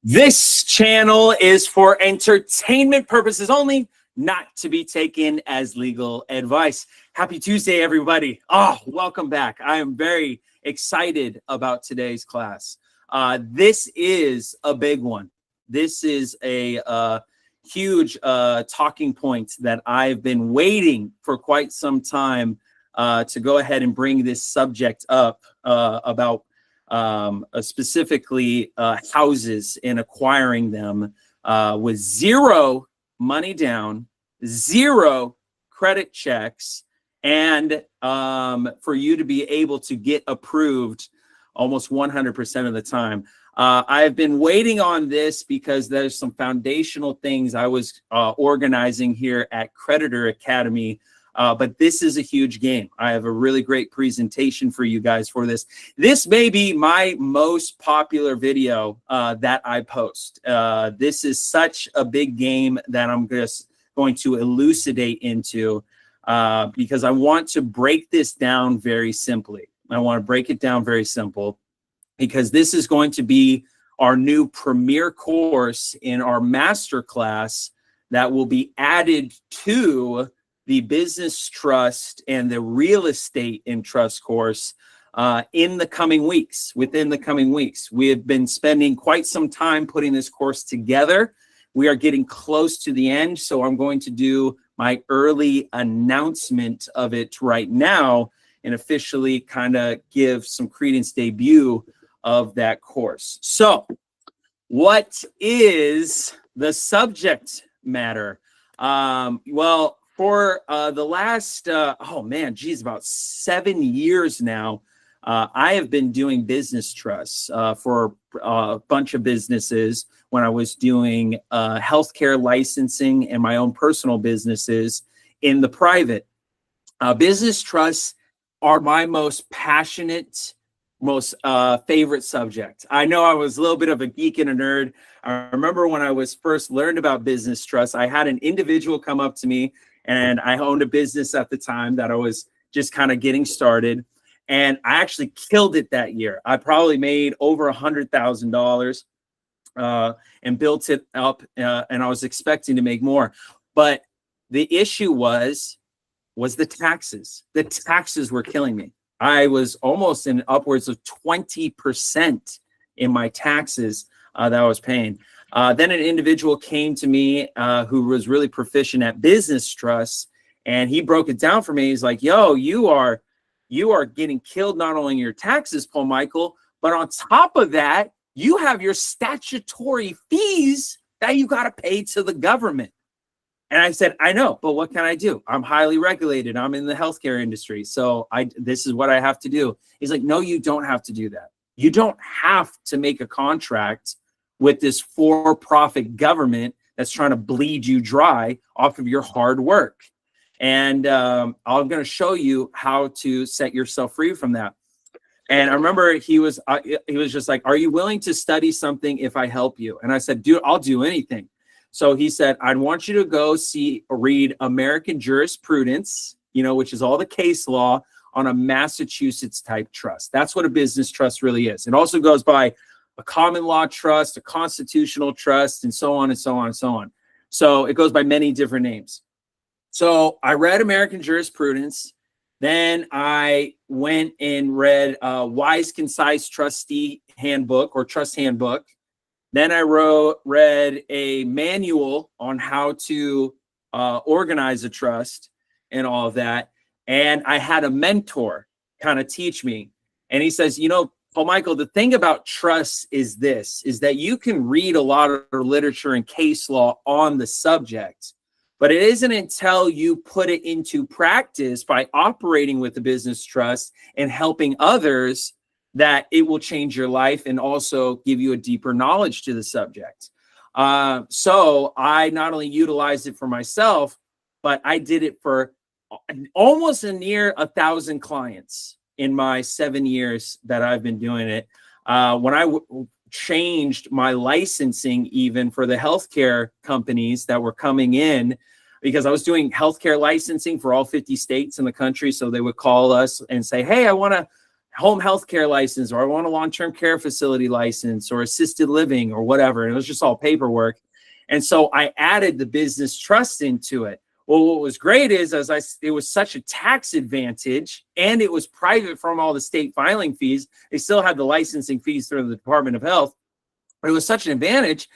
This channel is for entertainment purposes only, not to be taken as legal advice. Happy Tuesday, everybody. Welcome back. I am very excited about today's class. This is a big one. This is a huge talking point that I've been waiting for quite some time to go ahead and bring this subject up about specifically houses and acquiring them with zero money down, zero credit checks, and for you to be able to get approved almost 100% of the time. I've been waiting on this because there's some foundational things I was organizing here at Creditor Academy. But this is a huge game. I have a really great presentation for you guys for this. This may be my most popular video that I post. This is such a big game that I'm just going to elucidate into because I want to break this down very simply. I want to break it down very simple because this is going to be our new premier course in our master class that will be added to the business trust and the real estate and trust course in the coming weeks, within the coming weeks. We have been spending quite some time putting this course together. We are getting close to the end, so I'm going to do my early announcement of it right now and officially kind of give some credence debut of that course. So what is the subject matter? Well, for the last, about 7 years now, I have been doing business trusts for a bunch of businesses when I was doing healthcare licensing and my own personal businesses in the private. Business trusts are my most passionate, most favorite subject. I know I was a little bit of a geek and a nerd. I remember when I was first learned about business trusts, I had an individual come up to me, and I owned a business at the time that I was just kind of getting started. And I actually killed it that year. I probably made over $100,000 and built it up. And I was expecting to make more. But the issue was the taxes. The taxes were killing me. I was almost in upwards of 20% in my taxes that I was paying. Then an individual came to me who was really proficient at business trusts, and he broke it down for me. He's like, yo, you are getting killed not only in your taxes, Paul Michael, but on top of that, you have your statutory fees that you got to pay to the government. And I said, I know, but what can I do? I'm highly regulated. I'm in the healthcare industry. So this is what I have to do. He's like, no, you don't have to do that. You don't have to make a contract with this for-profit government that's trying to bleed you dry off of your hard work. And I'm going to show you how to set yourself free from that. And I remember he was just like, are you willing to study something if I help you? And I said, dude, I'll do anything. So he said, I want you to go read American jurisprudence, which is all the case law on a Massachusetts type trust. That's what a business trust really is. It also goes by a common law trust, a constitutional trust, and so on and so on and so on. So it goes by many different names. So I read American jurisprudence. Then I went and read Wise, Concise Trustee Handbook or Trust Handbook. Then I read a manual on how to organize a trust and all of that. And I had a mentor kind of teach me. And he says, Paul Michael, the thing about trusts is that you can read a lot of literature and case law on the subject, but it isn't until you put it into practice by operating with the business trust and helping others that it will change your life and also give you a deeper knowledge to the subject. So I not only utilized it for myself, but I did it for almost near 1,000 clients in my 7 years that I've been doing it. When I changed my licensing even for the healthcare companies that were coming in, because I was doing healthcare licensing for all 50 states in the country. So they would call us and say, hey, I want to home health care license, or I want a long-term care facility license, or assisted living, or whatever. And it was just all paperwork. And so I added the business trust into it. Well, what was great is it was such a tax advantage, and it was private from all the state filing fees. They still had the licensing fees through the Department of Health, but it was such an advantage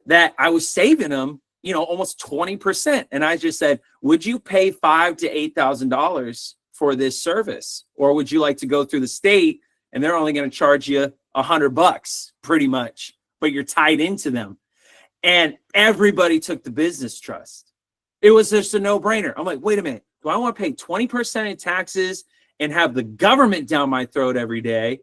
that I was saving them, almost 20%. And I just said, would you pay $5,000 to $8,000 for this service? Or would you like to go through the state and they're only going to charge you $100 pretty much, but you're tied into them? And everybody took the business trust. It was just a no-brainer. I'm like, wait a minute. Do I want to pay 20% in taxes and have the government down my throat every day?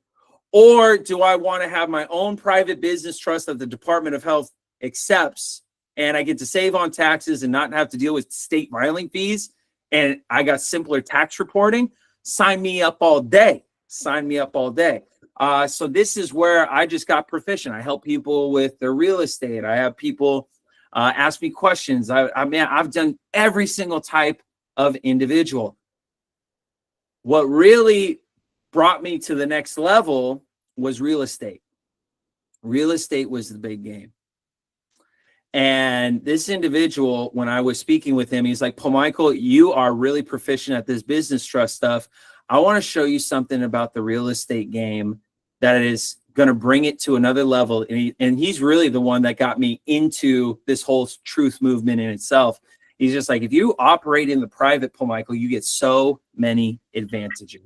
Or do I want to have my own private business trust that the Department of Health accepts, and I get to save on taxes and not have to deal with state filing fees, and I got simpler tax reporting? Sign me up all day. Sign me up all day. So this is where I just got proficient. I help people with their real estate. I have people ask me questions. I've done every single type of individual. What really brought me to the next level was real estate. Real estate was the big game. And this individual, when I was speaking with him, he's like, Paul Michael, you are really proficient at this business trust stuff. I want to show you something about the real estate game that is going to bring it to another level. And he's really the one that got me into this whole truth movement in itself. He's just like, if you operate in the private, Paul Michael, you get so many advantages.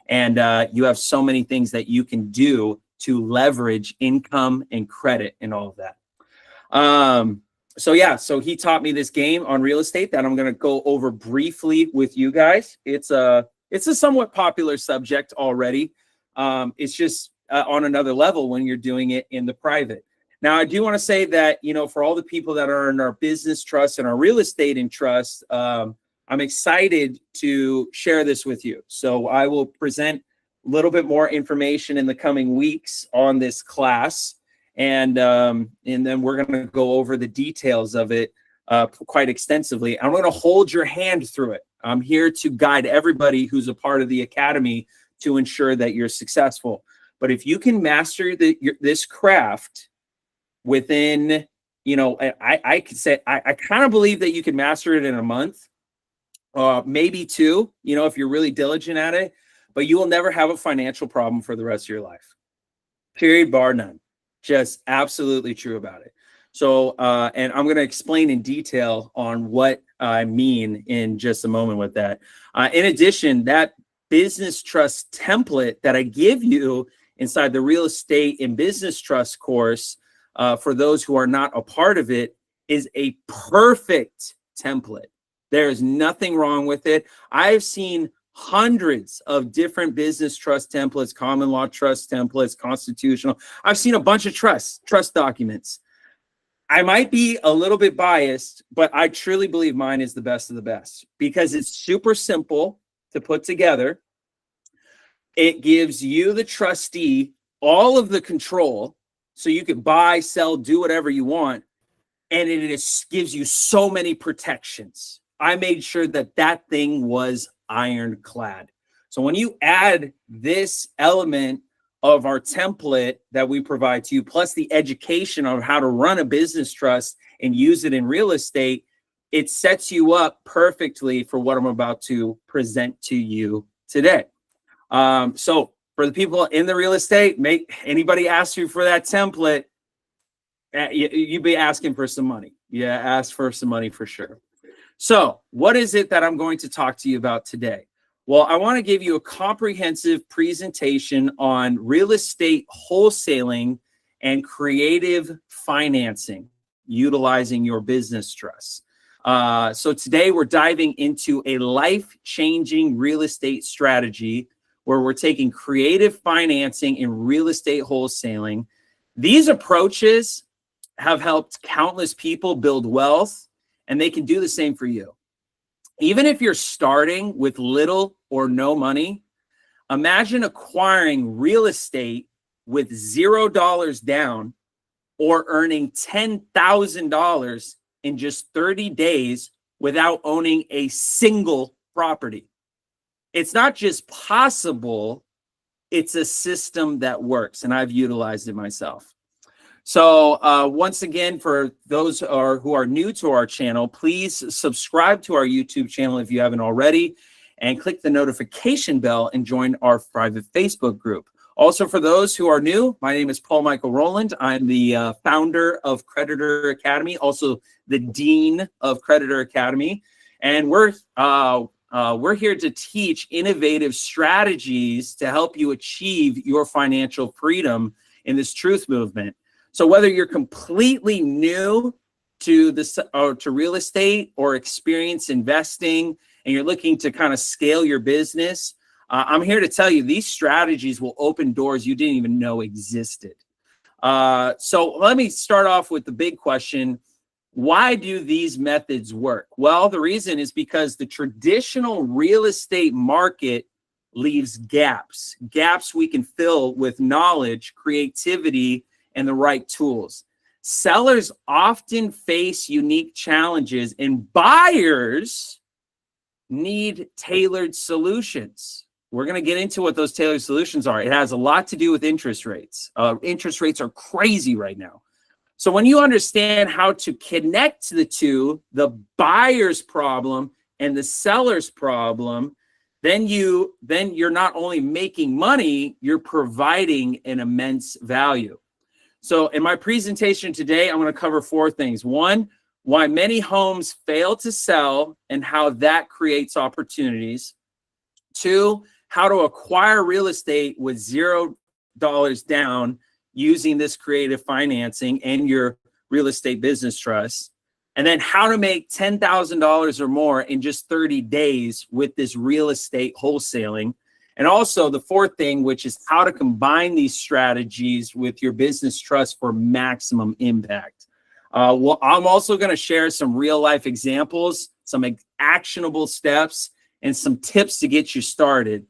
And you have so many things that you can do to leverage income and credit and all of that. So he taught me this game on real estate that I'm going to go over briefly with you guys. It's a somewhat popular subject already. It's just on another level when you're doing it in the private. Now, I do want to say that, for all the people that are in our business trust and our real estate in trust, I'm excited to share this with you. So I will present a little bit more information in the coming weeks on this class. And then we're going to go over the details of it quite extensively. I'm going to hold your hand through it. I'm here to guide everybody who's a part of the academy to ensure that you're successful. But if you can master this craft within, I could say, I kind of believe that you can master it in a month, maybe two, if you're really diligent at it, but you will never have a financial problem for the rest of your life. Period, bar none. Just absolutely true about it. So, and I'm going to explain in detail on what I mean in just a moment with that. In addition, that business trust template that I give you inside the real estate and business trust course, for those who are not a part of it, is a perfect template. There is nothing wrong with it. I've seen hundreds of different business trust templates, common law trust templates, constitutional. I've seen a bunch of trust documents. I might be a little bit biased, but I truly believe mine is the best of the best because it's super simple to put together. It gives you, the trustee, all of the control so you can buy, sell, do whatever you want. And it gives you so many protections. I made sure that thing was ironclad. So when you add this element of our template that we provide to you, plus the education on how to run a business trust and use it in real estate, it sets you up perfectly for what I'm about to present to you today. So for the people in the real estate, anybody ask you for that template, you'd be asking for some money. Yeah, ask for some money for sure. So what is it that I'm going to talk to you about today? Well, I want to give you a comprehensive presentation on real estate wholesaling and creative financing, utilizing your business trust. So today we're diving into a life-changing real estate strategy where we're taking creative financing and real estate wholesaling. These approaches have helped countless people build wealth, and they can do the same for you. Even if you're starting with little or no money, imagine acquiring real estate with $0 down or earning $10,000 in just 30 days without owning a single property. It's not just possible, it's a system that works, and I've utilized it myself. So once again, for those who are new to our channel, please subscribe to our YouTube channel if you haven't already, and click the notification bell and join our private Facebook group. Also, for those who are new, my name is Paul Michael Rowland. I'm the founder of Creditor Academy, also the dean of Creditor Academy, and we're here to teach innovative strategies to help you achieve your financial freedom in this truth movement. So whether you're completely new to real estate or experience investing, and you're looking to kind of scale your business, I'm here to tell you these strategies will open doors you didn't even know existed. So let me start off with the big question. Why do these methods work? Well, the reason is because the traditional real estate market leaves gaps we can fill with knowledge, creativity, and the right tools. Sellers often face unique challenges, and buyers need tailored solutions. We're going to get into what those tailored solutions are. It has a lot to do with interest rates. Interest rates are crazy right now. So when you understand how to connect the two, the buyer's problem and the seller's problem, then you're not only making money, you're providing an immense value. So in my presentation today, I'm going to cover 4 things. 1, why many homes fail to sell and how that creates opportunities. 2, how to acquire real estate with $0 down using this creative financing and your real estate business trust. And then how to make $10,000 or more in just 30 days with this real estate wholesaling. And also the 4th thing, which is how to combine these strategies with your business trust for maximum impact. Well, I'm also going to share some real life examples, some actionable steps, and some tips to get you started.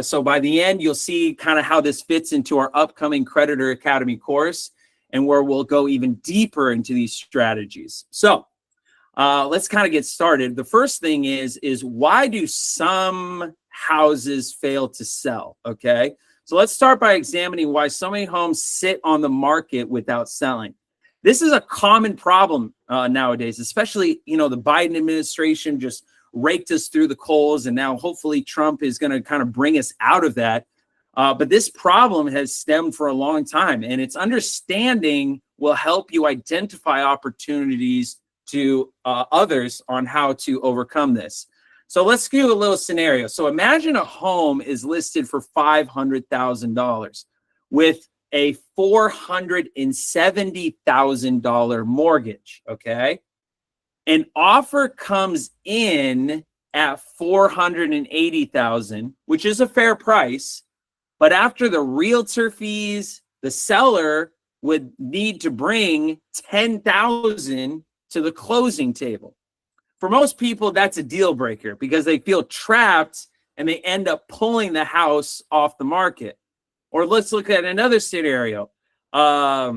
So by the end, you'll see kind of how this fits into our upcoming Creditor Academy course, and where we'll go even deeper into these strategies. So let's kind of get started. The first thing is why do some houses fail to sell? Okay, so let's start by examining why so many homes sit on the market without selling. This is a common problem nowadays, especially, the Biden administration just raked us through the coals, and now hopefully Trump is going to kind of bring us out of that. But this problem has stemmed for a long time, and its understanding will help you identify opportunities to others on how to overcome this. So let's do a little scenario. So imagine a home is listed for $500,000 with a $470,000 mortgage, okay? An offer comes in at $480,000, which is a fair price, but after the realtor fees, the seller would need to bring $10,000 to the closing table. For most people, that's a deal breaker because they feel trapped and they end up pulling the house off the market. Or let's look at another scenario. A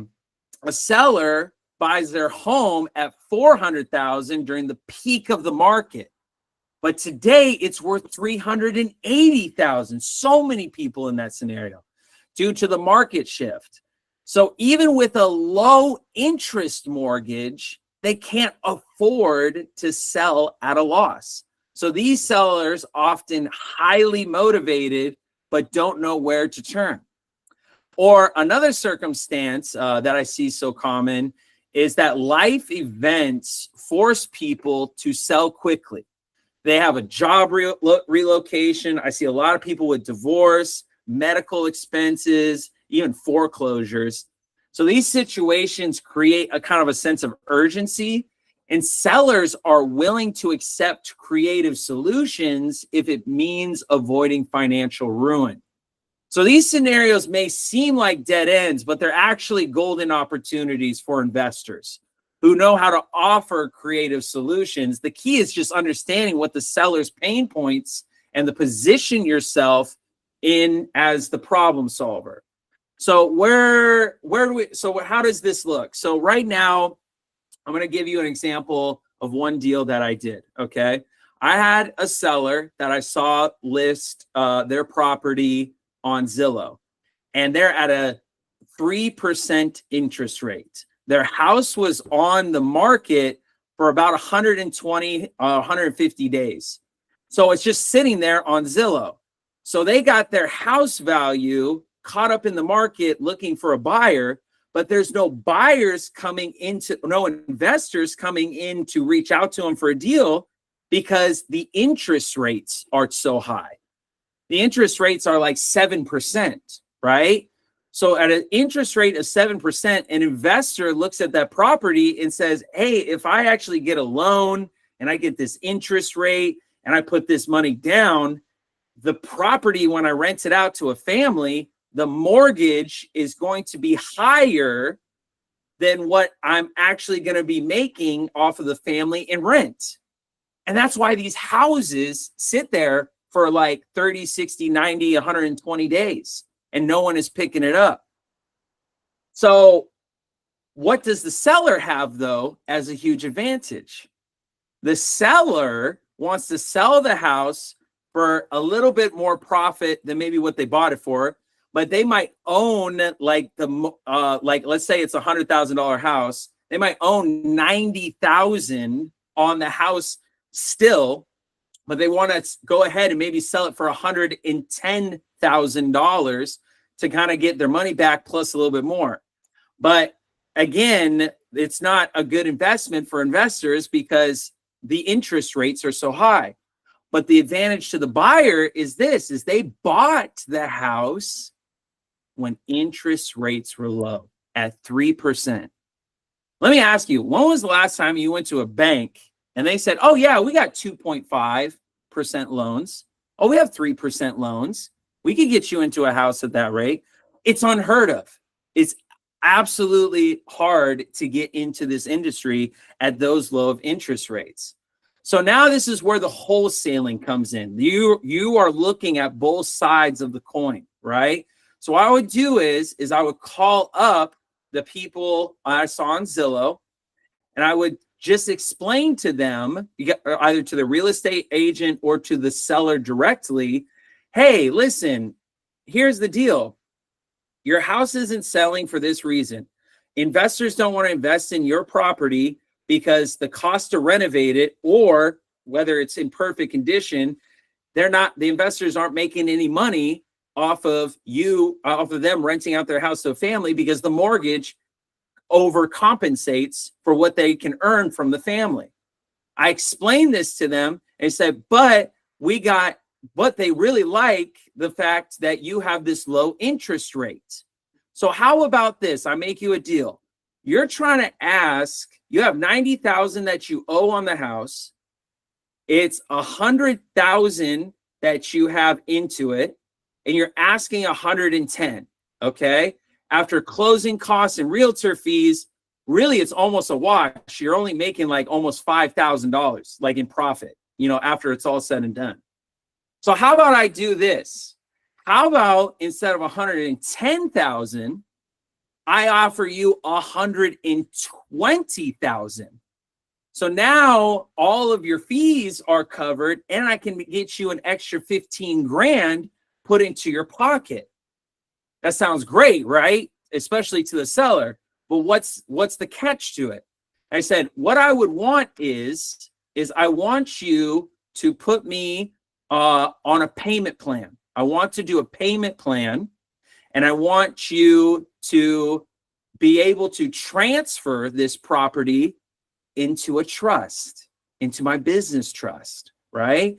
seller buys their home at $400,000 during the peak of the market, but today it's worth $380,000. So many people in that scenario due to the market shift. So even with a low interest mortgage, they can't afford to sell at a loss. So these sellers often highly motivated, but don't know where to turn. Or another circumstance that I see so common is that life events force people to sell quickly. They have a job relocation. I see a lot of people with divorce, medical expenses, even foreclosures. So these situations create a kind of a sense of urgency, and sellers are willing to accept creative solutions if it means avoiding financial ruin. So these scenarios may seem like dead ends, but they're actually golden opportunities for investors who know how to offer creative solutions. The key is just understanding what the seller's pain points and the position yourself in as the problem solver. So how does this look? So right now, I'm going to give you an example of one deal that I did, okay? I had a seller that I saw list their property on Zillow, and they're at a 3% interest rate. Their house was on the market for about 120, 150 days. So it's just sitting there on Zillow. So they got their house value caught up in the market looking for a buyer, but there's no buyers coming into, no investors coming in to reach out to them for a deal because the interest rates are so high. The interest rates are like 7%, right? So at an interest rate of 7%, an investor looks at that property and says, hey, if I actually get a loan and I get this interest rate and I put this money down, the property, when I rent it out to a family, the mortgage is going to be higher than what I'm actually going to be making off of the family in rent. And that's why these houses sit there for like 30, 60, 90, 120 days, and no one is picking it up. So what does the seller have, though, as a huge advantage? The seller wants to sell the house for a little bit more profit than maybe what they bought it for, but they might own like let's say it's $100,000 house. They might own 90,000 on the house still, but they want to go ahead and maybe sell it for $110,000 to kind of get their money back plus a little bit more. But again, it's not a good investment for investors because the interest rates are so high. But the advantage to the buyer is this, is they bought the house when interest rates were low at 3%. Let me ask you, when was the last time you went to a bank and they said, oh yeah, we got 2.5% loans. Oh, we have 3% loans. We could get you into a house at that rate. It's unheard of. It's absolutely hard to get into this industry at those low of interest rates. So now this is where the wholesaling comes in. You are looking at both sides of the coin, right? So what I would do is I would call up the people I saw on Zillow, and I would just explain to them, either to the real estate agent or to the seller directly, hey, listen, here's the deal. Your house isn't selling for this reason. Investors don't want to invest in your property because the cost to renovate it, or whether it's in perfect condition, the investors aren't making any money off of them renting out their house to a family because the mortgage overcompensates for what they can earn from the family. I explained this to them and said, but they really like the fact that you have this low interest rate. So how about this? I make you a deal. You're trying to ask, you have 90,000 that you owe on the house. It's 100,000 that you have into it, and you're asking 110. Okay. After closing costs and realtor fees, really it's almost a wash. You're only making like almost $5,000 like in profit, after it's all said and done. So how about I do this? How about instead of 110,000, I offer you 120,000. So now all of your fees are covered, and I can get you an extra 15 grand put into your pocket. That sounds great, right? Especially to the seller. But what's the catch to it? I said, what I would want is I want you to put me on a payment plan. I want to do a payment plan, and I want you to be able to transfer this property into a trust, into my business trust, right?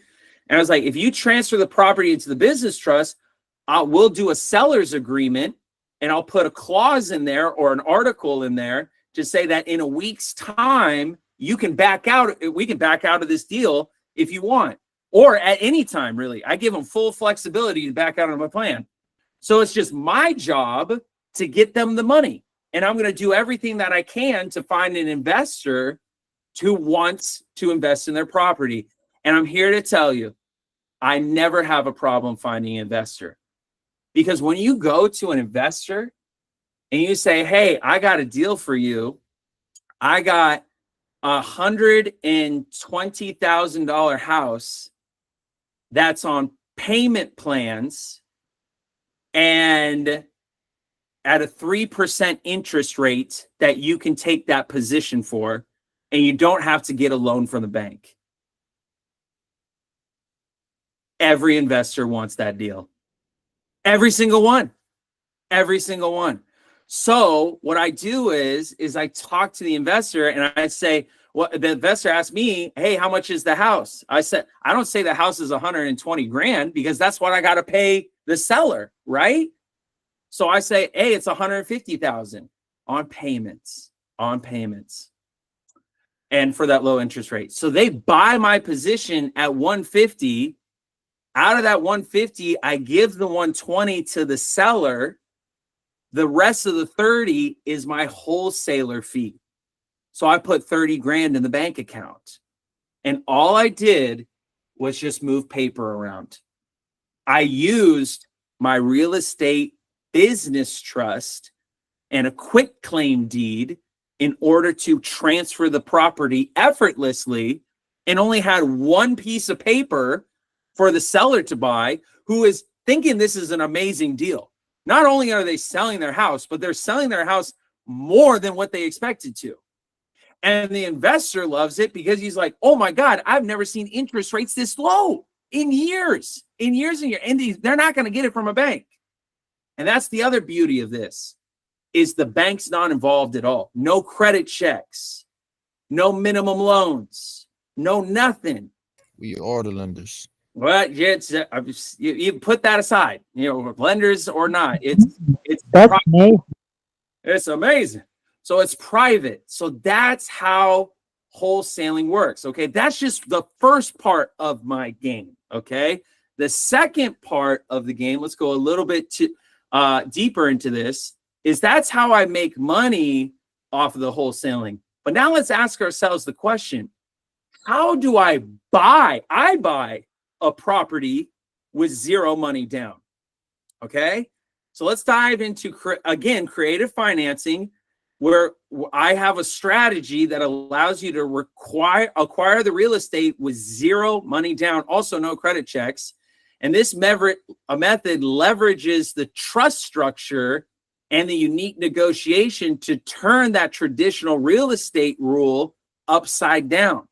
And I was like, if you transfer the property into the business trust, we'll do a seller's agreement, and I'll put a clause in there or an article in there to say that in a week's time, you can back out. We can back out of this deal if you want, or at any time, really. I give them full flexibility to back out of my plan. So it's just my job to get them the money. And I'm going to do everything that I can to find an investor who wants to invest in their property. And I'm here to tell you, I never have a problem finding an investor. Because when you go to an investor and you say, hey, I got a deal for you. I got $120,000 house that's on payment plans and at a 3% interest rate that you can take that position for, and you don't have to get a loan from the bank. Every investor wants that deal. Every single one. Every single one. So what I do is I talk to the investor and I say, well, the investor asked me, hey, how much is the house? I said, I don't say the house is 120 grand because that's what I got to pay the seller, right? So I say, hey, it's 150,000 on payments, and for that low interest rate. So they buy my position at 150. Out of that 150, I give the 120 to the seller. The rest of the 30 is my wholesaler fee. So I put 30 grand in the bank account. And all I did was just move paper around. I used my real estate business trust and a quick claim deed in order to transfer the property effortlessly, and only had one piece of paper for the seller to buy, who is thinking this is an amazing deal. Not only are they selling their house, but they're selling their house more than what they expected to. And the investor loves it because he's like, oh my God, I've never seen interest rates this low in years. And they're not going to get it from a bank. And that's the other beauty of this, is the bank's not involved at all. No credit checks, no minimum loans, no nothing. We are the lenders. Well, yeah, you put that aside, lenders or not. It's amazing. It's amazing. So it's private. So that's how wholesaling works. Okay. That's just the first part of my game. Okay. The second part of the game, let's go a little bit deeper into this, is that's how I make money off of the wholesaling. But now let's ask ourselves the question, how do I buy a property with zero money down? Okay. So let's dive into, again, creative financing, where I have a strategy that allows you to acquire the real estate with zero money down, also no credit checks. And this method leverages the trust structure and the unique negotiation to turn that traditional real estate rule upside down.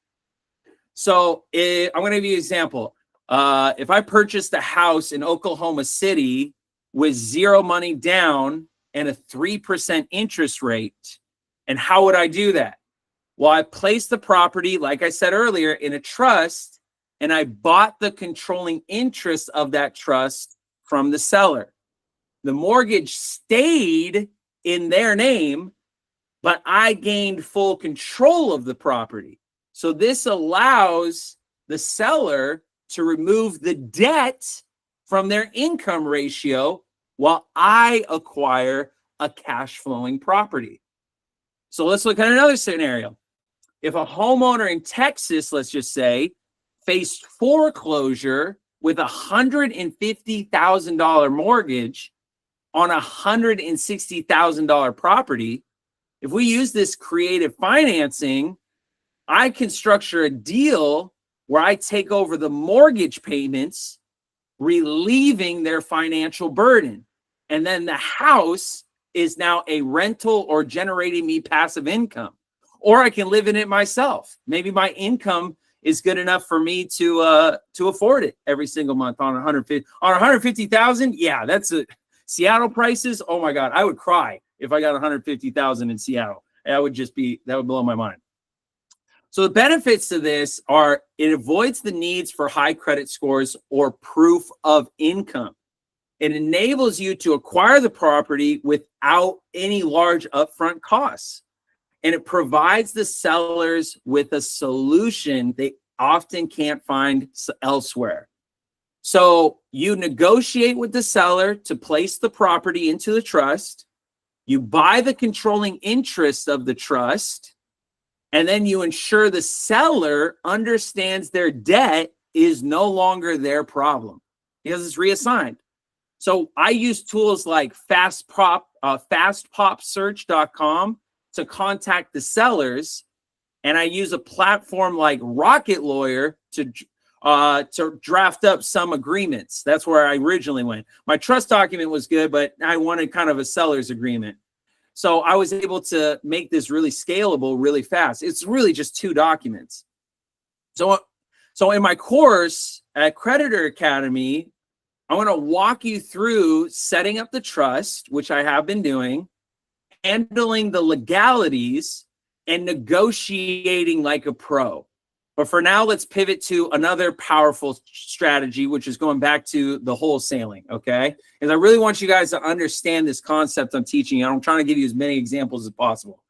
So I'm going to give you an example. If I purchased a house in Oklahoma City with zero money down and a 3% interest rate, and how would I do that? Well, I placed the property, like I said earlier, in a trust, and I bought the controlling interest of that trust from the seller. The mortgage stayed in their name, but I gained full control of the property. So this allows the seller to remove the debt from their income ratio while I acquire a cash flowing property. So let's look at another scenario. If a homeowner in Texas, let's just say, faced foreclosure with a $150,000 mortgage on a $160,000 property, if we use this creative financing, I can structure a deal where I take over the mortgage payments, relieving their financial burden. And then the house is now a rental or generating me passive income. Or I can live in it myself. Maybe my income is good enough for me to afford it every single month on 150,000. Yeah, that's a Seattle prices. Oh my God, I would cry if I got 150,000 in Seattle. That would blow my mind. So the benefits to this are it avoids the needs for high credit scores or proof of income. It enables you to acquire the property without any large upfront costs. And it provides the sellers with a solution they often can't find elsewhere. So you negotiate with the seller to place the property into the trust. You buy the controlling interest of the trust. And then you ensure the seller understands their debt is no longer their because it's reassigned. So I use tools like fastpopsearch.com to contact the sellers. And I use a platform like Rocket Lawyer to draft up some agreements. That's where I originally went. My trust document was good, but I wanted kind of a seller's agreement. So I was able to make this really scalable really fast. It's really just 2 documents. So in my course at Creditor Academy, I want to walk you through setting up the trust, which I have been doing, handling the legalities, and negotiating like a pro. But for now, let's pivot to another powerful strategy, which is going back to the wholesaling, okay? Because I really want you guys to understand this concept I'm teaching you. I'm trying to give you as many examples as possible.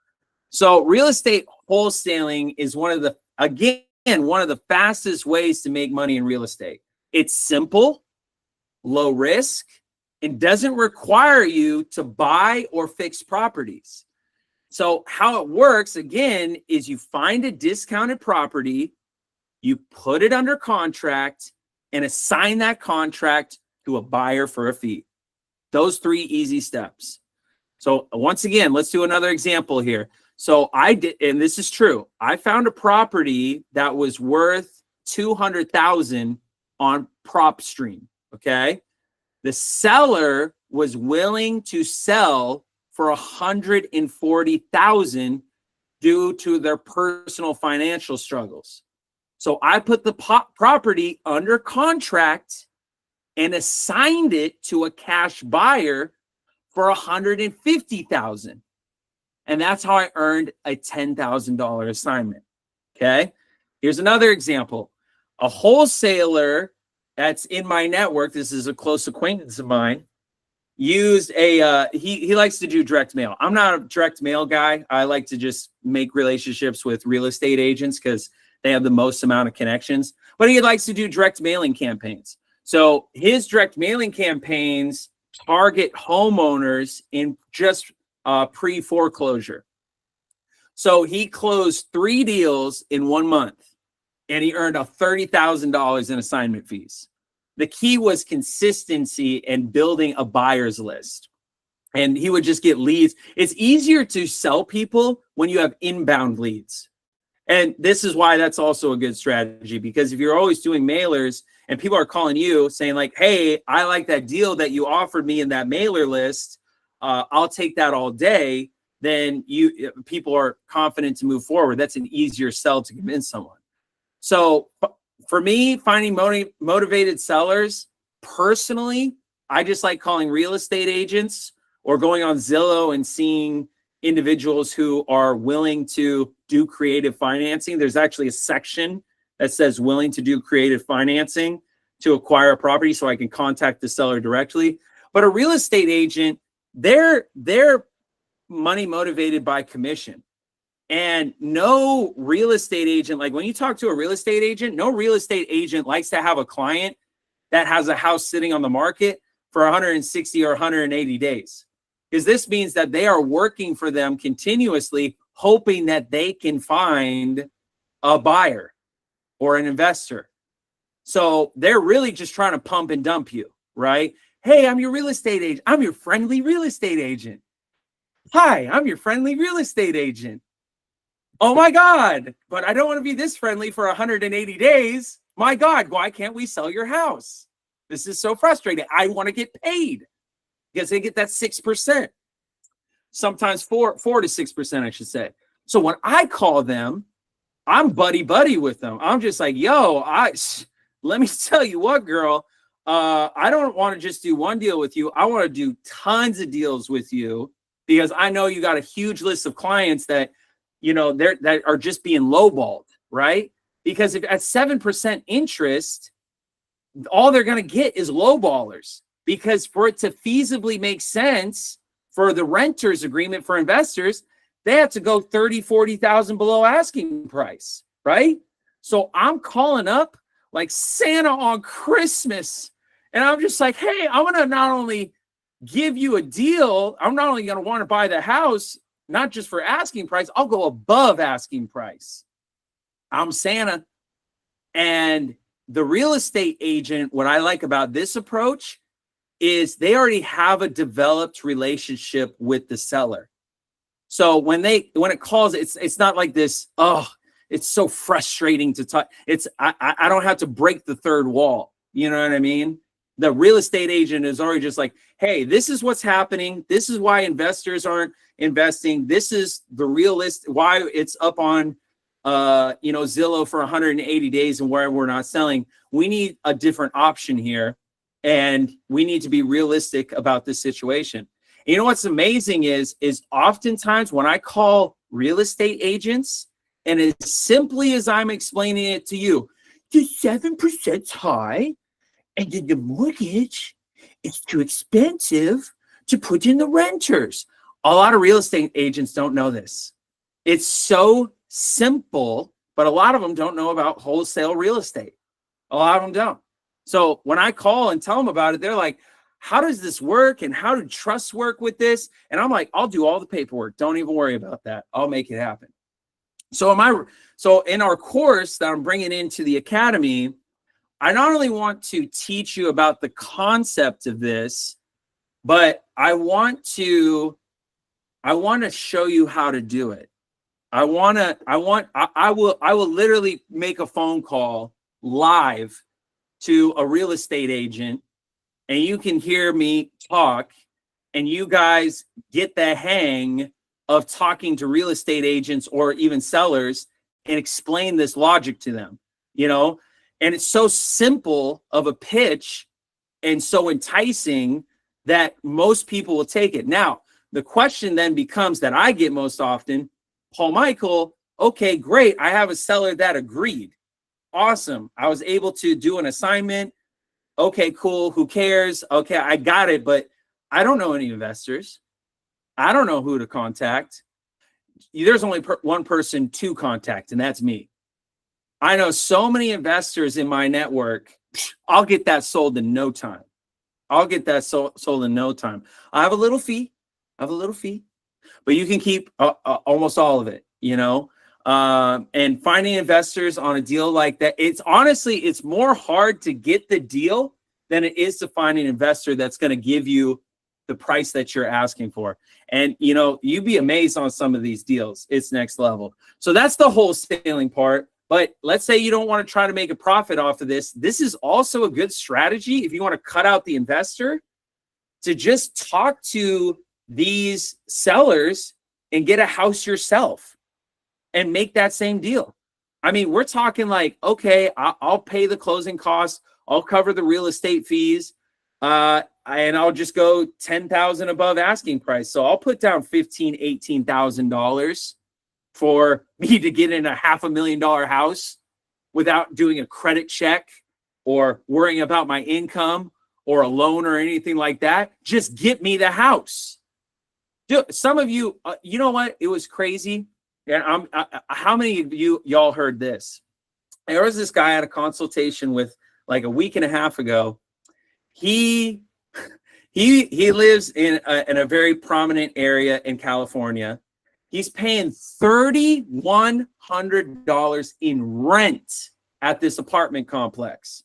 So real estate wholesaling is one of the, again, one of the fastest ways to make money in real estate. It's simple, low risk, and doesn't require you to buy or fix properties. So how it works, again, is you find a discounted property, you put it under contract, and assign that contract to a buyer for a fee. Those 3 easy steps. So once again, let's do another example here. So I did, and this is true, I found a property that was worth $200,000 on PropStream, okay? The seller was willing to sell for $140,000 due to their personal financial struggles. So I put the property under contract and assigned it to a cash buyer for $150,000. And that's how I earned a $10,000 assignment. Okay. Here's another example. A wholesaler that's in my network, this is a close acquaintance of mine, used a, he likes to do direct mail. I'm not a direct mail guy. I like to just make relationships with real estate agents because they have the most amount of connections, but he likes to do direct mailing campaigns. So his direct mailing campaigns target homeowners in just pre-foreclosure. So he closed 3 deals in 1 month and he earned $30,000 in assignment fees. The key was consistency and building a buyer's list. And he would just get leads. It's easier to sell people when you have inbound leads. And this is why that's also a good strategy, because if you're always doing mailers and people are calling you saying like, hey, I like that deal that you offered me in that mailer list, I'll take that all day, then people are confident to move forward. That's an easier sell to convince someone. So for me, finding motivated sellers, personally, I just like calling real estate agents or going on Zillow and seeing individuals who are willing to do creative financing. There's actually a section that says willing to do creative financing to acquire a property, so I can contact the seller directly. But a real estate agent, they're money motivated by commission. And no real estate agent, like when you talk to a real estate agent, no real estate agent likes to have a client that has a house sitting on the market for 160 or 180 days. Because this means that they are working for them continuously, hoping that they can find a buyer or an investor. So they're really just trying to pump and dump you, right? Hey, I'm your real estate agent. I'm your friendly real estate agent. Hi, I'm your friendly real estate agent. Oh my God, but I don't want to be this friendly for 180 days. My God, why can't we sell your house? This is so frustrating. I want to get paid because they get that 6%, sometimes 4 to 6%, I should say. So when I call them, I'm buddy with them. I'm just like, yo, let me tell you what, girl, I don't want to just do one deal with you. I want to do tons of deals with you because I know you got a huge list of clients that, you know, that are just being lowballed, right? Because if at 7% interest, all they're going to get is lowballers. Because for it to feasibly make sense for the renter's agreement for investors, they have to go 30, 40,000 below asking price, right? So I'm calling up like Santa on Christmas. And I'm just like, hey, I'm going to not only give you a deal, I'm not only going to want to buy the house, not just for asking price, I'll go above asking price. I'm Santa. And the real estate agent, what I like about this approach is they already have a developed relationship with the seller. So when it calls, it's not like this, oh, It's so frustrating to talk. I don't have to break the third wall. You know what I mean? The real estate agent is already just like, hey, this is what's happening. This is why investors aren't investing. This is the realist, why it's up on Zillow for 180 days and where we're not selling. We need a different option here, and we need to be realistic about this situation. You know what's amazing is oftentimes when I call real estate agents, and as simply as I'm explaining it to you, the 7% high, and then the mortgage is too expensive to put in the renters. A lot of real estate agents don't know this. It's so simple, but a lot of them don't know about wholesale real estate. A lot of them don't. So when I call and tell them about it, they're like, how does this work? And how do trusts work with this? And I'm like, I'll do all the paperwork. Don't even worry about that. I'll make it happen. So in our course that I'm bringing into the academy, I not only want to teach you about the concept of this, but I want to show you how to do it. I will literally make a phone call live to a real estate agent, and you can hear me talk, and you guys get the hang of talking to real estate agents or even sellers and explain this logic to them, and it's so simple of a pitch and so enticing that most people will take it. Now, the question then becomes that I get most often, Paul Michael, okay, great. I have a seller that agreed. Awesome. I was able to do an assignment. Okay, cool. Who cares? Okay, I got it, but I don't know any investors. I don't know who to contact. There's only one person to contact, and that's me. I know so many investors in my network. I'll get that sold in no time. I'll have a little fee. But you can keep almost all of it, and finding investors on a deal like that. It's more hard to get the deal than it is to find an investor that's going to give you the price that you're asking for. And, you'd be amazed on some of these deals. It's next level. So that's the wholesaling part. But let's say you don't want to try to make a profit off of this. This is also a good strategy if you want to cut out the investor, to just talk to these sellers and get a house yourself and make that same deal. I mean, we're talking like, okay, I'll pay the closing costs. I'll cover the real estate fees. And I'll just go $10,000 above asking price. So I'll put down $15,000, $18,000 for me to get in a $500,000 house without doing a credit check or worrying about my income or a loan or anything like that. Just get me the house. Some of you, you know what? It was crazy. And how many of y'all heard this? There was this guy at a consultation with like a week and a half ago. He lives in a very prominent area in California. He's paying $3,100 in rent at this apartment complex,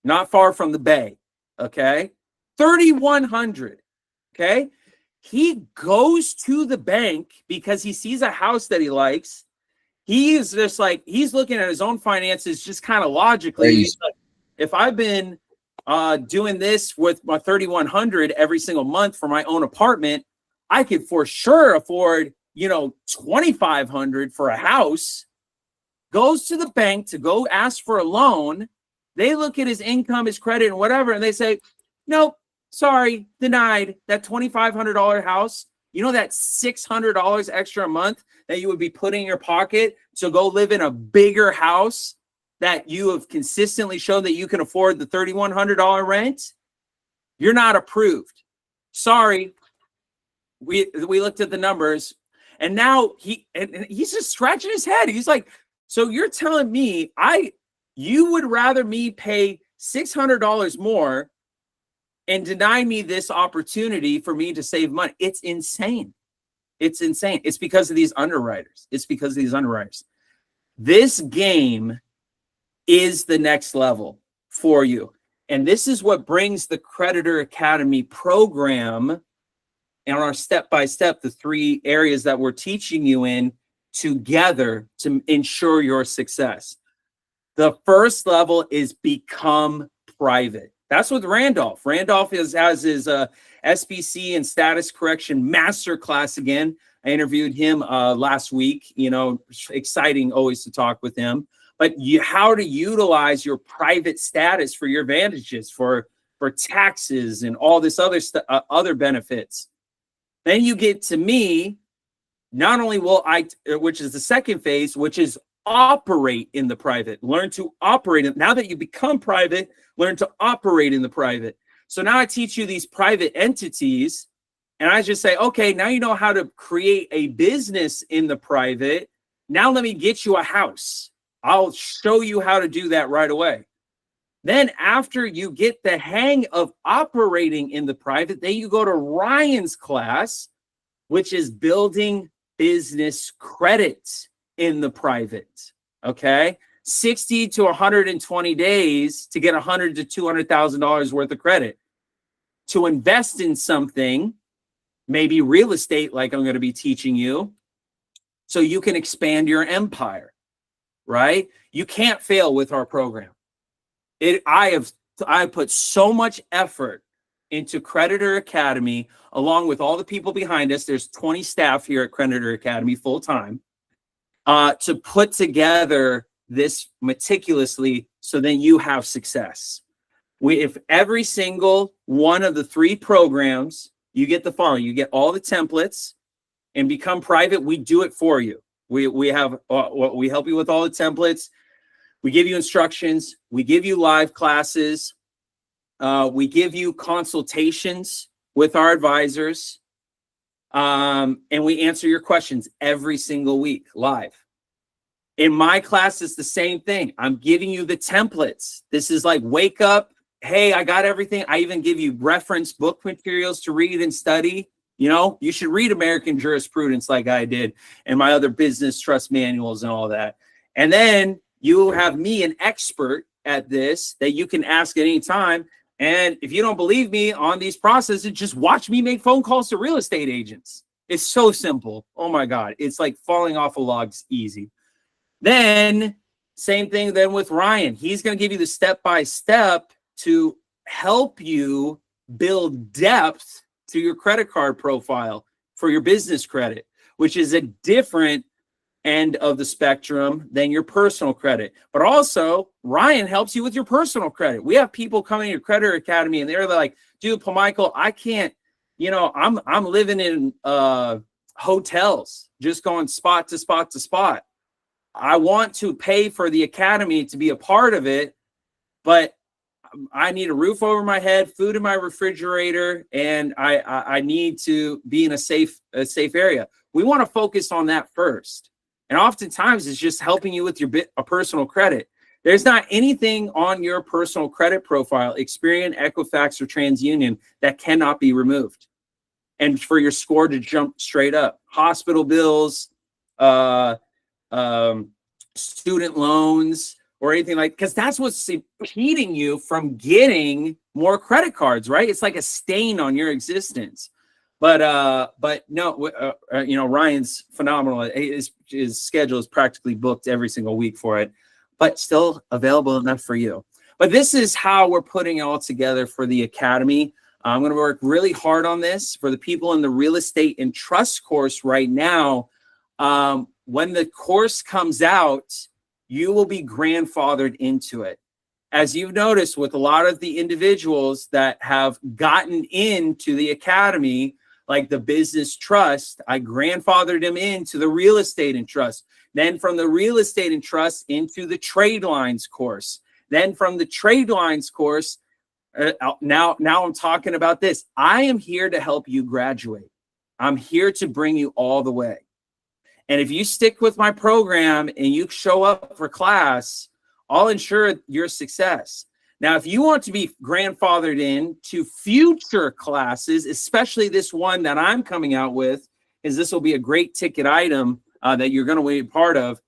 not far from the bay. Okay, $3,100. Okay, he goes to the bank because he sees a house that he likes. He's just like, he's looking at his own finances, just kind of logically. He's like, if I've been doing this with my $3,100 every single month for my own apartment, I could for sure afford, $2,500 for a house. Goes to the bank to go ask for a loan. They look at his income, his credit, and whatever, and they say, nope, sorry, denied. That $2,500 house, that $600 extra a month that you would be putting in your pocket to go live in a bigger house that you have consistently shown that you can afford the $3,100 rent, you're not approved. Sorry. We looked at the numbers, and now he's just scratching his head. He's like, so you're telling me you would rather me pay $600 more and deny me this opportunity for me to save money? It's insane. It's insane. It's because of these underwriters. This game is the next level for you. And this is what brings the Creditor Academy program and our step-by-step, the 3 areas that we're teaching you in, together to ensure your success. The first level is become private. That's what Randolph. Randolph has his SBC and status correction masterclass again. I interviewed him last week. You know, exciting always to talk with him. But how to utilize your private status for your advantages, for taxes and all this other benefits. Then you get to me. Not only will I, which is the second phase, which is operate in the private. Learn to operate. Now that you become private, learn to operate in the private. So now I teach you these private entities, and I just say, okay, now you know how to create a business in the private. Now let me get you a house. I'll show you how to do that right away. Then after you get the hang of operating in the private, then you go to Ryan's class, which is building business credit in the private. Okay. 60 to 120 days to get $100,000 to $200,000 worth of credit to invest in something, maybe real estate, like I'm going to be teaching you, so you can expand your empire, right? You can't fail with our program. I put so much effort into Creditor Academy, along with all the people behind us. There's 20 staff here at Creditor Academy full time, to put together this meticulously so then you have success. If every single one of the 3 programs, you get the following: you get all the templates and become private. We do it for you. We help you with all the templates. We give you instructions. We give you live classes. We give you consultations with our advisors. And we answer your questions every single week live. In my class, it's the same thing. I'm giving you the templates. This is like, wake up. Hey, I got everything. I even give you reference book materials to read and study. You know, you should read American jurisprudence like I did, and my other business trust manuals and all that. And then you have me, an expert at this, that you can ask at any time. And if you don't believe me on these processes, just watch me make phone calls to real estate agents. It's so simple. Oh my God. It's like falling off a log. It's easy. Then same thing then with Ryan. He's going to give you the step-by-step to help you build depth to your credit card profile for your business credit, which is a different end of the spectrum than your personal credit. But also, Ryan helps you with your personal credit. We have people coming to your Creditor Academy and they're like, dude, Michael, I can't, you know, I'm living in hotels, just going spot to spot to spot. I want to pay for the academy to be a part of it, but I need a roof over my head, food in my refrigerator, and I need to be in a safe area. We want to focus on that first. And oftentimes it's just helping you with your personal credit. There's not anything on your personal credit profile, Experian, Equifax, or TransUnion, that cannot be removed. And for your score to jump straight up. Hospital bills, student loans, or anything like, because that's what's impeding you from getting more credit cards, right? It's like a stain on your existence. But no, you know, Ryan's phenomenal. His schedule is practically booked every single week for it, but still available enough for you. But this is how we're putting it all together for the Academy. I'm going to work really hard on this for the people in the real estate and trust course right now. When the course comes out, you will be grandfathered into it. As you've noticed with a lot of the individuals that have gotten into the Academy, like the business trust, I grandfathered them into the real estate and trust. Then from the real estate and trust into the trade lines course. Then from the trade lines course, now I'm talking about this. I am here to help you graduate. I'm here to bring you all the way. And if you stick with my program and you show up for class, I'll ensure your success. Now, if you want to be grandfathered in to future classes, especially this one that I'm coming out with, is this will be a great ticket item that you're going to be a part of.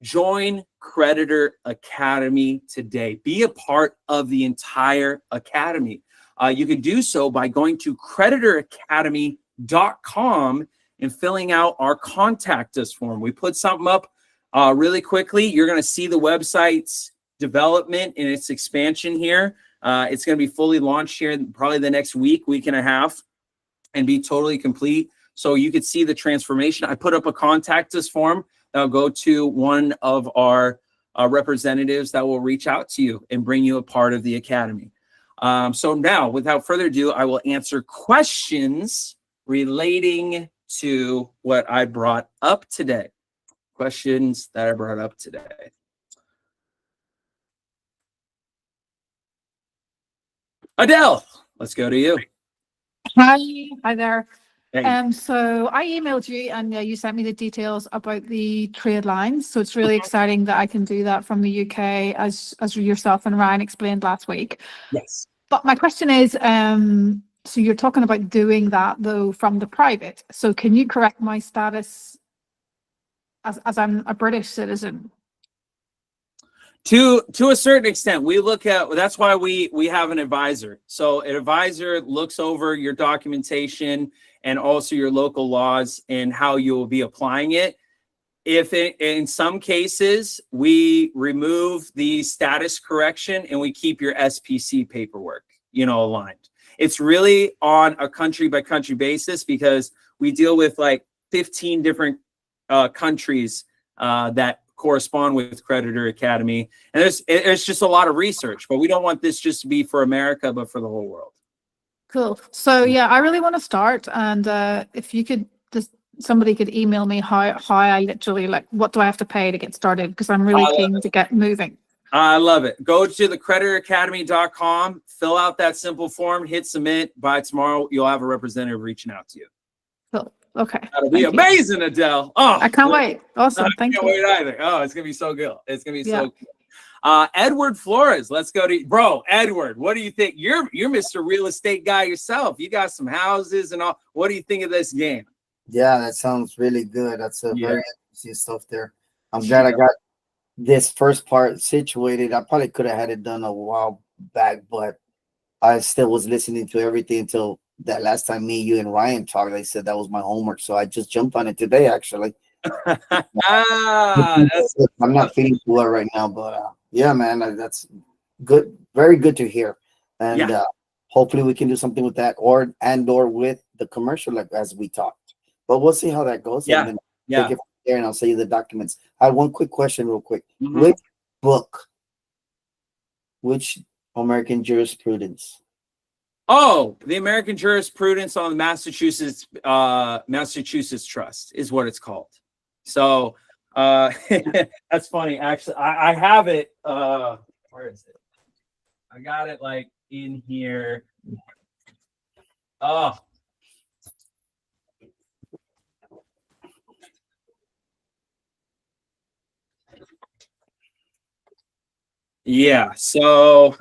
Join Creditor Academy today. Be a part of the entire Academy. You can do so by going to creditoracademy.com and filling out our contact us form. We put something up really quickly. You're going to see the website's development and its expansion here. It's going to be fully launched here probably the next week and a half, and be totally complete. So you could see the transformation. I put up a contact us form that'll go to one of our representatives that will reach out to you and bring you a part of the academy. So now, without further ado, I will answer questions relating to what I brought up today. Questions that I brought up today. Adele, let's go to you. Hi there. Hey. So I emailed you and you sent me the details about the trade lines. So it's really exciting that I can do that from the UK, as yourself and Ryan explained last week. Yes. But my question is, so you're talking about doing that though from the private. So can you correct my status as I'm a British citizen? To a certain extent, we look at, that's why we have an advisor. So an advisor looks over your documentation and also your local laws and how you will be applying it. If in some cases we remove the status correction and we keep your SPC paperwork, aligned. It's really on a country by country basis, because we deal with like 15 different countries that correspond with Creditor Academy, and it's just a lot of research, but we don't want this just to be for America, but for the whole world. Cool. So yeah, I really want to start, and if you could somebody could email me how I literally, like, what do I have to pay to get started, because I'm really keen to get moving. I love it. Go to the creditoracademy.com, fill out that simple form, hit submit. By tomorrow, you'll have a representative reaching out to you. Cool. Okay. That'll be amazing, Adele. Oh, I can't wait. Awesome. Thank you. I can't wait either. Oh, it's gonna be so good. It's gonna be so good. Edward Flores, let's go to bro. Edward, what do you think? You're Mr. Real Estate guy yourself. You got some houses and all. What do you think of this game? Yeah, that sounds really good. That's a very interesting stuff there. I'm glad I got this first part situated. I probably could have had it done a while back, but I still was listening to everything until that last time me, you, and Ryan talked. I said that was my homework, so I just jumped on it today, actually. I'm not feeling too well right now, but yeah, man, that's good. Very good to hear, and hopefully we can do something with that, or with the commercial, like as we talked. But we'll see how that goes. Yeah, and then take it from there, and I'll send you the documents. I had one quick question, real quick. Which American jurisprudence? Oh, the American jurisprudence on the Massachusetts Trust is what it's called. So that's funny. Actually, I have it. Where is it? I got it like in here. Oh. Yeah. So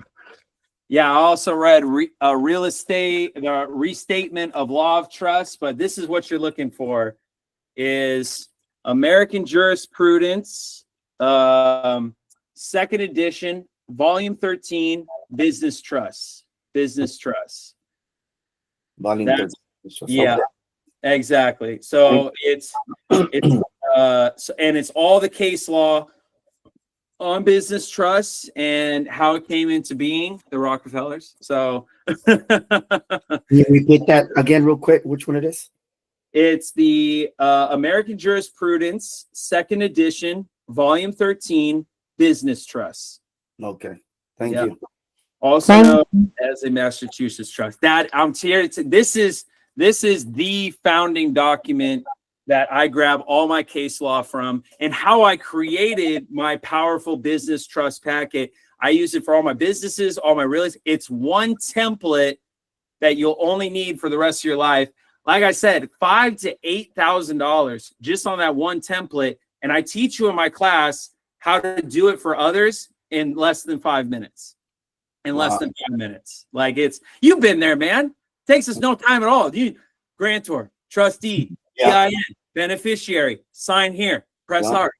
yeah, I also read real estate, the restatement of law of trust, but this is what you're looking for is American jurisprudence, second edition, volume 13, business trust. Volume 13. Yeah, exactly. So it's and it's all the case law on business trusts and how it came into being, the Rockefellers. So can you repeat that again real quick, which one it is? It's the American Jurisprudence, second edition, volume 13, business trusts. Okay, thank you. Also known as a Massachusetts trust. That I'm here to, this is the founding document that I grab all my case law from, and how I created my powerful business trust packet. I use it for all my businesses, all my real estate. It's one template that you'll only need for the rest of your life. Like I said, $5,000 to $8,000 just on that one template. And I teach you in my class how to do it for others in less than 5 minutes. Less than 5 minutes. Like you've been there, man. Takes us no time at all. You grantor, trustee, EIN, beneficiary, sign here, press hard.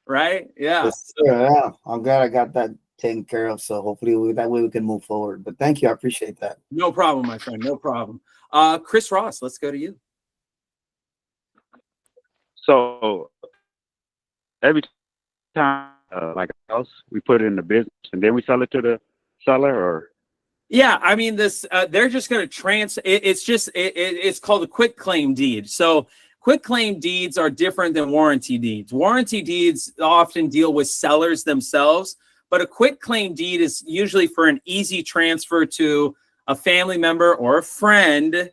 Right? Yeah. Yes, yeah. I'm glad I got that taken care of. So hopefully that way we can move forward. But thank you. I appreciate that. No problem, my friend. No problem. Chris Ross, let's go to you. So every time, like a house, we put it in the business and then we sell it to the seller, or? Yeah, I mean, they're just going to it's called a quick claim deed. So quick claim deeds are different than warranty deeds. Warranty deeds often deal with sellers themselves, but a quick claim deed is usually for an easy transfer to a family member or a friend,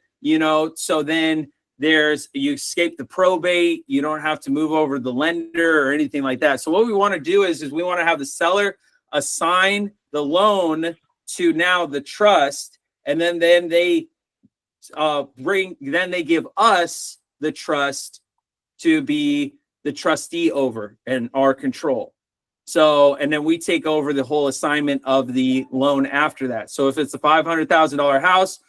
so then you escape the probate, you don't have to move over to the lender or anything like that. So what we want to do is we want to have the seller assign the loan to now the trust, and then they give us the trust to be the trustee over and our control. So, and then we take over the whole assignment of the loan after that. So if it's a $500,000 house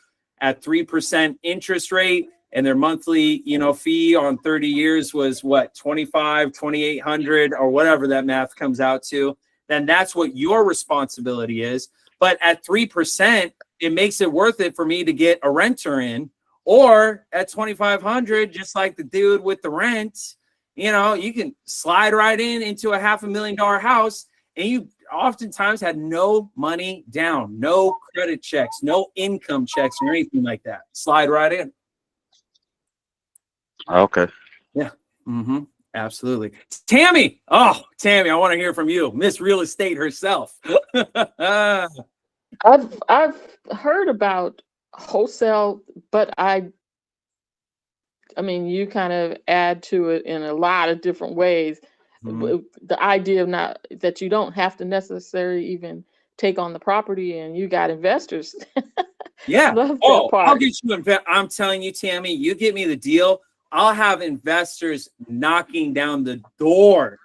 at 3% interest rate, and their monthly, fee on 30 years was what, $2,800 or whatever that math comes out to, then that's what your responsibility is. But at 3%, it makes it worth it for me to get a renter in, or at 2,500, just like the dude with the rent, you can slide right into a $500,000 house, and you oftentimes had no money down, no credit checks, no income checks or anything like that. Slide right in. Okay. Yeah. Mm-hmm. Absolutely. Tammy. Oh, Tammy, I want to hear from you, Miss Real Estate herself. I've heard about wholesale, but I mean, you kind of add to it in a lot of different ways. Mm-hmm. The idea of not that you don't have to necessarily even take on the property, and you got investors. Yeah. Love that part. I'll get you. I'm telling you, Tammy, you get me the deal, I'll have investors knocking down the door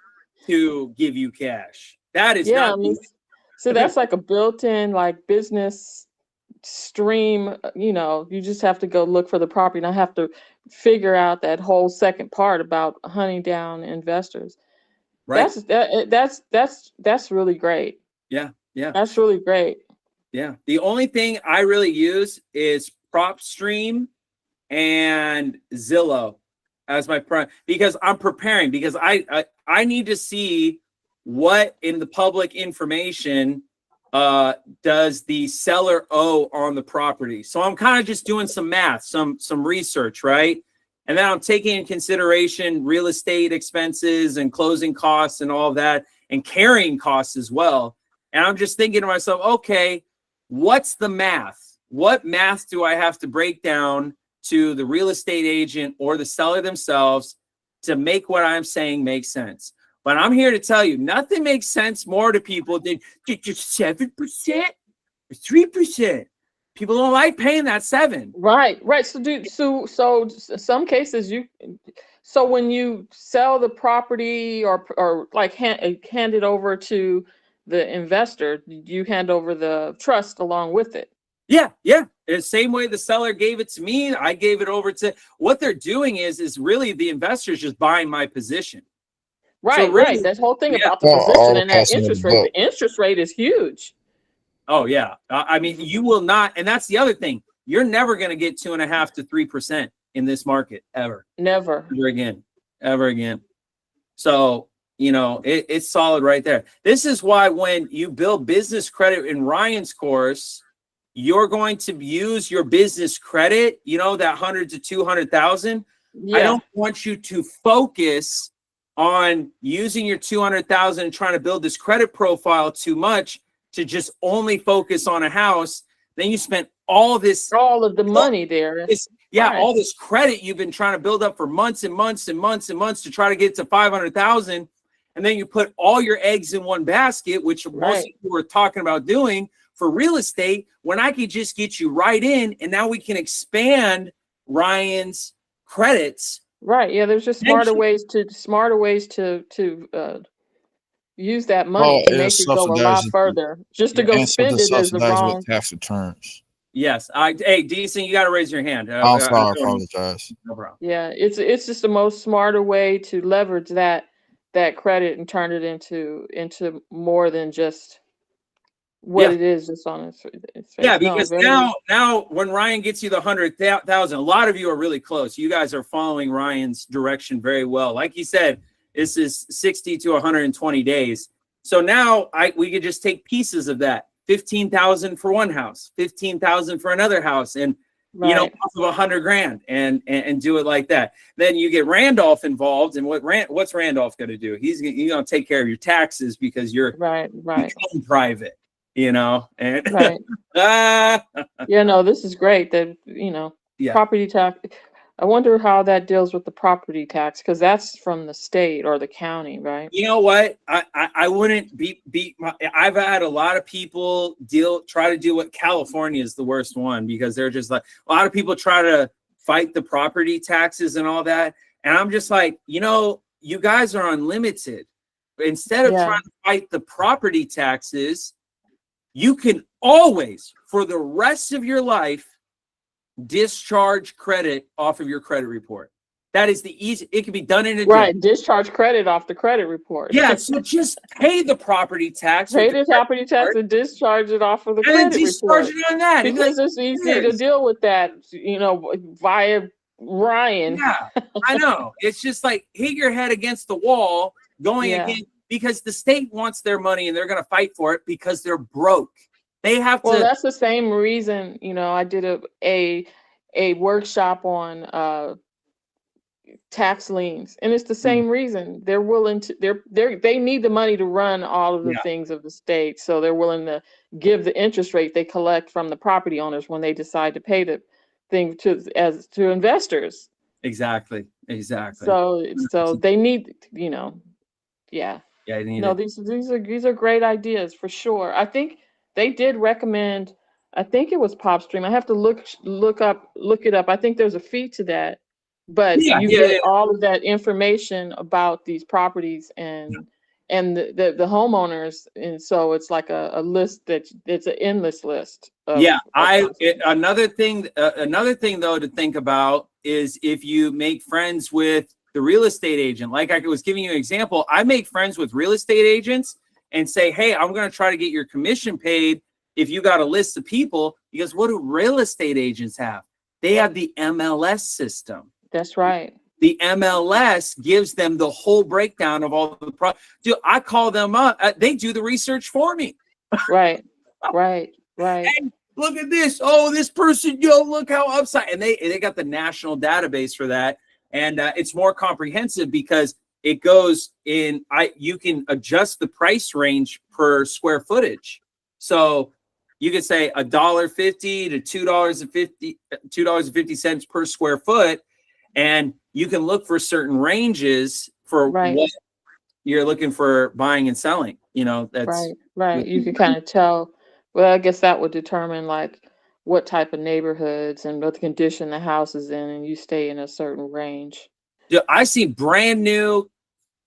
to give you cash. That is not. So that's like a built-in business stream. You just have to go look for the property, and I have to figure out that whole second part about hunting down investors. Right. That's really great. Yeah. That's really great. Yeah. The only thing I really use is PropStream and Zillow as my prime, because I'm preparing, because I need to see what in the public information does the seller owe on the property. So I'm kind of just doing some math, some research, right? And then I'm taking in consideration real estate expenses and closing costs and all of that, and carrying costs as well. And I'm just thinking to myself, okay, what's the math? What math do I have to break down to the real estate agent or the seller themselves to make what I'm saying make sense? But I'm here to tell you, nothing makes sense more to people than just 7% or 3%. People don't like paying that 7. Right. So some cases so when you sell the property or hand it over to the investor, you hand over the trust along with it. Yeah. The same way the seller gave it to me, I gave it over to. What they're doing is really the investor's just buying my position. Right, so really, right. That whole thing about the position and that interest rate. The interest rate is huge. Oh yeah, I mean, you will not, and that's the other thing. You're never going to get 2.5 to 3% in this market ever. Never. Ever again. So it's solid right there. This is why when you build business credit in Ryan's course, you're going to use your business credit. That 100 to 200,000. Yeah. I don't want you to focus on using your 200,000 and trying to build this credit profile too much to just only focus on a house. Then you spent all of the money there. Right. All this credit you've been trying to build up for months and months and months and months to try to get to 500,000. And then you put all your eggs in one basket, which most people were talking about doing for real estate, when I could just get you right in, and now we can expand Ryan's credits. Right. Yeah. There's just smarter ways to use that money to make it go a lot further. Just to go spend it is the wrong tax returns. Yes. Hey, Decent, you got to raise your hand. I'm sorry, I apologize. No problem. Yeah, it's just the most smarter way to leverage that credit and turn it into more than just what Yeah. it is just on its face. Yeah, No, because very- now when Ryan gets you the 100,000, a lot of you are really close. You guys are following Ryan's direction very well. Like he said, this is 60 to 120 days. So now we could just take pieces of that. 15,000 for one house, 15,000 for another house, and you know, right. off of 100 grand, and do it like that. Then you get Randolph involved, and what's Randolph going to do? He's going to take care of your taxes because you're Right. private, you know, and Right. ah, Yeah, no, this is great that, you know, Yeah. property tax. I wonder how that deals with the property tax, because that's from the state or the county, right? you know what? I wouldn't I've had a lot of people try to do what California is the worst one, because they're just like, a lot of people try to fight the property taxes and all that. And I'm just like, you know, you guys are unlimited. Instead of Yeah. trying to fight the property taxes, you can always, for the rest of your life, discharge credit off of your credit report. That is the easy. It can be done in a day. Right. Discharge credit off the credit report. Yeah, so just pay the property tax. Pay with the property tax and discharge it off of the and then credit discharge report. it on that. And Because like, it's easy to cares? deal with that, you know, via Ryan. yeah, I know. It's just like hit your head against the wall, going Yeah. again, because the state wants their money and they're going to fight for it because they're broke. They have Well, to. that's the same reason, you know, I did a workshop on tax liens, and it's the same reason. They're willing to they need the money to run all of the Yeah. things of the state, so they're willing to give the interest rate they collect from the property owners when they decide to pay the thing to investors. Exactly. So they need, you know, yeah. Yeah, I need No, it. these are great ideas for sure. I think they did recommend, I think it was PopStream. I have to look it up. I think there's a fee to that, but Yeah, you yeah, get yeah. all of that information about these proproperties and the homeowners, and so it's like a list it's an endless list. Yeah, of another thing though to think about is if you make friends with the real estate agent. Like I was giving you an example, I make friends with real estate agents and say, hey, I'm going to try to get your commission paid if you got a list of people, because what do real estate agents have? They have the MLS system. That's right. The MLS gives them the whole breakdown of all the Dude, I call them up. They do the research for me. Right. Right. Hey, look at this. Oh, this person, look how upside. And they got the national database for that. And it's more comprehensive because it goes in, you can adjust the price range per square footage. So you could say $1.50 to $2.50 per square foot. And you can look for certain ranges for what you're looking for buying and selling. You know, that's right. You can kind of tell. Well, I guess that would determine like what type of neighborhoods and what condition the house is in, and you stay in a certain range. Dude, I see brand new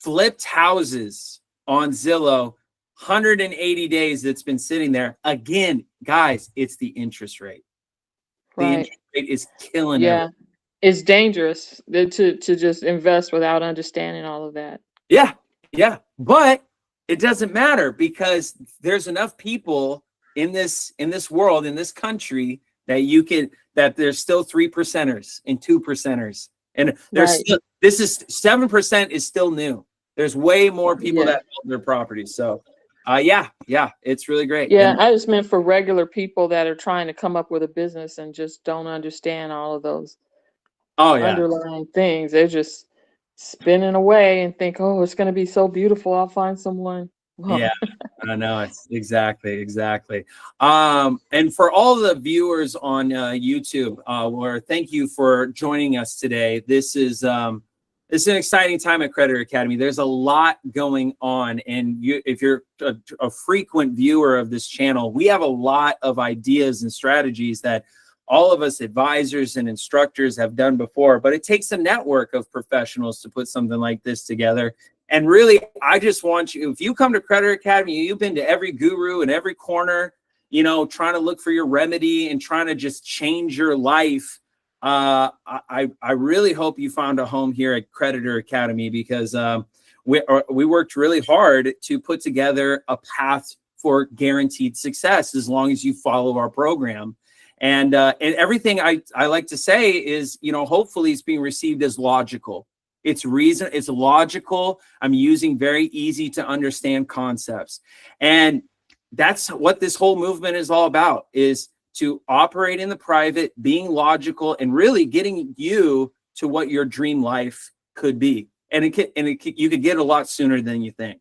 flipped houses on Zillow, 180 days that's been sitting there. Again, guys, it's the interest rate. The interest rate is killing it. Yeah, it's dangerous to just invest without understanding all of that. Yeah, but it doesn't matter because there's enough people in this world, in this country, that there's still 3%ers and 2%ers, and there's still, this is 7% is still new. There's way more people that own their properties. So yeah, it's really great. Yeah, I just meant for regular people that are trying to come up with a business and just don't understand all of those underlying things. They're just spinning away and think, oh, it's going to be so beautiful. I'll find someone. Well, yeah, I know. It's exactly. And for all the viewers on YouTube, thank you for joining us today. This is an exciting time at Creditor Academy. There's a lot going on, and if you're a frequent viewer of this channel, we have a lot of ideas and strategies that all of us advisors and instructors have done before, but it takes a network of professionals to put something like this together. And really, I just want you, if you come to Creditor Academy, you've been to every guru in every corner, trying to look for your remedy and trying to just change your life. I really hope you found a home here at Creditor Academy, because we worked really hard to put together a path for guaranteed success as long as you follow our program. And everything I like to say is, you know, hopefully it's being received as logical. It's logical. I'm using very easy to understand concepts. And that's what this whole movement is all about, is to operate in the private, being logical, and really getting you to what your dream life could be. And you could get a lot sooner than you think.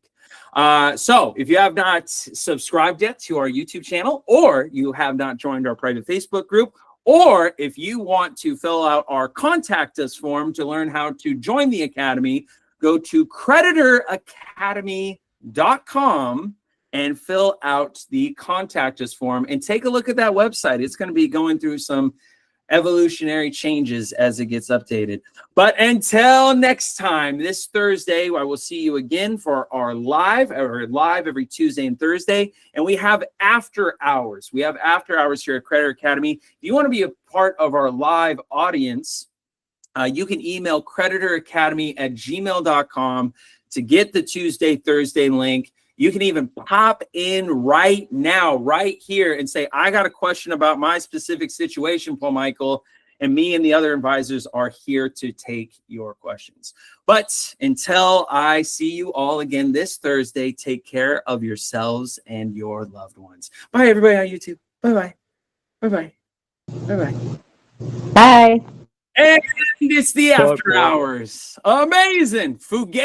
So if you have not subscribed yet to our YouTube channel, or you have not joined our private Facebook group, or if you want to fill out our contact us form to learn how to join the Academy, go to creditoracademy.com and fill out the contact us form and take a look at that website. It's going to be going through some evolutionary changes as it gets updated. But until next time, this Thursday, I will see you again for our live every Tuesday and Thursday. And we have after hours. We have after hours here at Creditor Academy. If you want to be a part of our live audience, you can email creditoracademy@gmail.com to get the Tuesday, Thursday link. You can even pop in right now, right here, and say, I got a question about my specific situation, Paul Michael, and me and the other advisors are here to take your questions. But until I see you all again this Thursday, take care of yourselves and your loved ones. Bye, everybody on YouTube. Bye-bye. Bye-bye. Bye-bye. Bye. And it's the after hours. Amazing. Fugazi.